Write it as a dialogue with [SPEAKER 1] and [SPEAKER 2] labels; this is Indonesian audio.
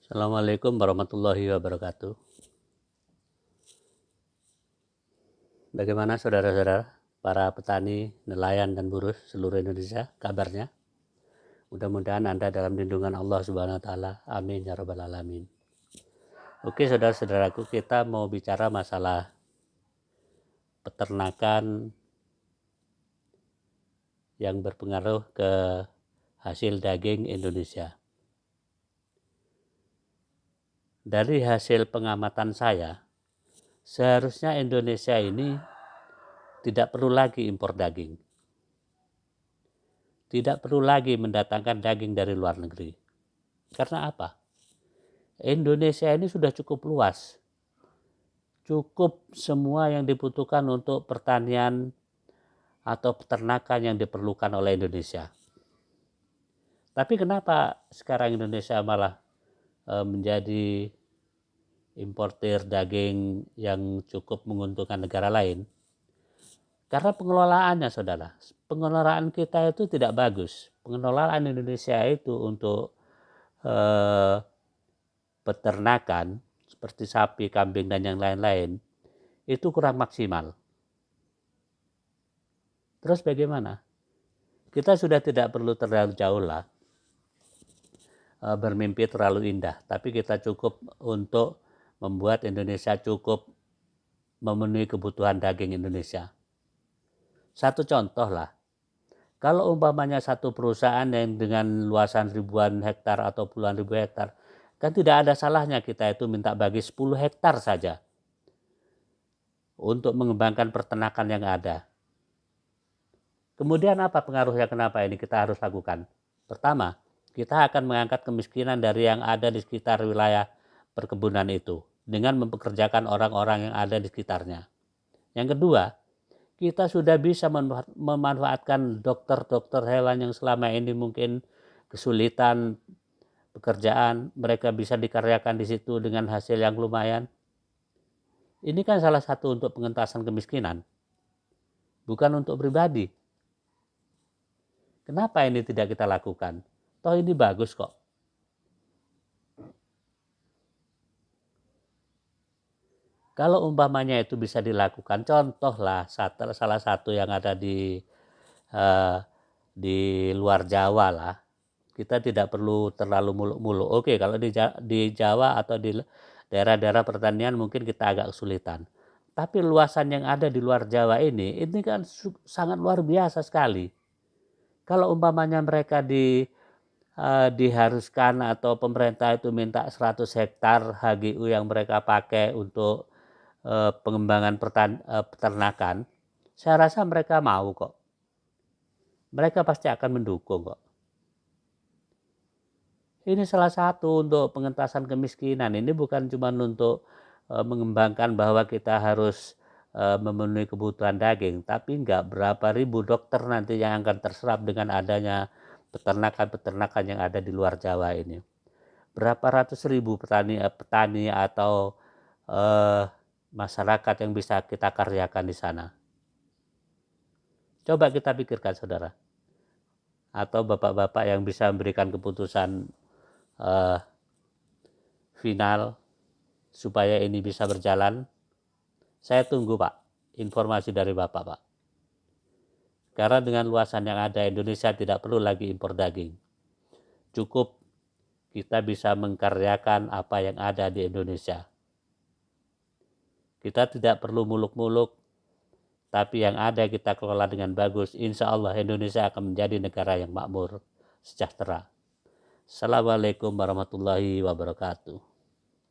[SPEAKER 1] Assalamualaikum warahmatullahi wabarakatuh. Bagaimana saudara-saudara, para petani, nelayan, dan buruh seluruh Indonesia kabarnya? Mudah-mudahan Anda dalam lindungan Allah Subhanahu wa Ta'ala. Amin ya Rabbal 'Alamin. Oke, saudara-saudaraku, kita mau bicara masalah peternakan yang berpengaruh ke hasil daging Indonesia. Dari hasil pengamatan saya, seharusnya Indonesia ini tidak perlu lagi impor daging. Tidak perlu lagi mendatangkan daging dari luar negeri. Karena apa? Indonesia ini sudah cukup luas. Cukup semua yang dibutuhkan untuk pertanian atau peternakan yang diperlukan oleh Indonesia. Tapi kenapa sekarang Indonesia malah menjadi importir daging yang cukup menguntungkan negara lain? Karena pengelolaannya, saudara. Pengelolaan kita itu tidak bagus. Pengelolaan Indonesia itu untuk peternakan seperti sapi, kambing, dan yang lain-lain itu kurang maksimal. Terus bagaimana? Kita sudah tidak perlu terlalu jauh lah bermimpi terlalu indah, tapi kita cukup untuk membuat Indonesia cukup memenuhi kebutuhan daging Indonesia. Satu contoh lah, kalau umpamanya satu perusahaan yang dengan luasan ribuan hektar atau puluhan ribu hektar, kan tidak ada salahnya kita itu minta bagi 10 hektar saja untuk mengembangkan peternakan yang ada. Kemudian apa pengaruhnya, kenapa ini kita harus lakukan? Pertama, kita akan mengangkat kemiskinan dari yang ada di sekitar wilayah perkebunan itu dengan mempekerjakan orang-orang yang ada di sekitarnya. Yang kedua, kita sudah bisa memanfaatkan dokter-dokter hewan yang selama ini mungkin kesulitan pekerjaan, mereka bisa dikaryakan di situ dengan hasil yang lumayan. Ini kan salah satu untuk pengentasan kemiskinan, bukan untuk pribadi. Kenapa ini tidak kita lakukan? Toh ini bagus kok. Kalau umpamanya itu bisa dilakukan, contohlah salah satu yang ada di luar Jawa lah. Kita tidak perlu terlalu muluk-muluk. Oke, kalau di Jawa atau di daerah-daerah pertanian mungkin kita agak kesulitan. Tapi luasan yang ada di luar Jawa ini kan sangat luar biasa sekali. Kalau umpamanya mereka diharuskan atau pemerintah itu minta 100 hektar HGU yang mereka pakai untuk pengembangan peternakan, saya rasa mereka mau kok. Mereka pasti akan mendukung kok. Ini salah satu untuk pengentasan kemiskinan. Ini bukan cuma untuk mengembangkan bahwa kita harus memenuhi kebutuhan daging, tapi enggak berapa ribu dokter nanti yang akan terserap dengan adanya peternakan-peternakan yang ada di luar Jawa ini. Berapa ratus ribu petani atau masyarakat yang bisa kita karyakan di sana. Coba kita pikirkan, saudara, atau bapak-bapak yang bisa memberikan keputusan final supaya ini bisa berjalan. Saya tunggu, Pak, informasi dari Bapak, Pak. Karena dengan luasan yang ada, Indonesia tidak perlu lagi impor daging. Cukup kita bisa mengkaryakan apa yang ada di Indonesia. Kita tidak perlu muluk-muluk, tapi yang ada kita kelola dengan bagus. Insya Allah Indonesia akan menjadi negara yang makmur, sejahtera. Assalamualaikum warahmatullahi wabarakatuh.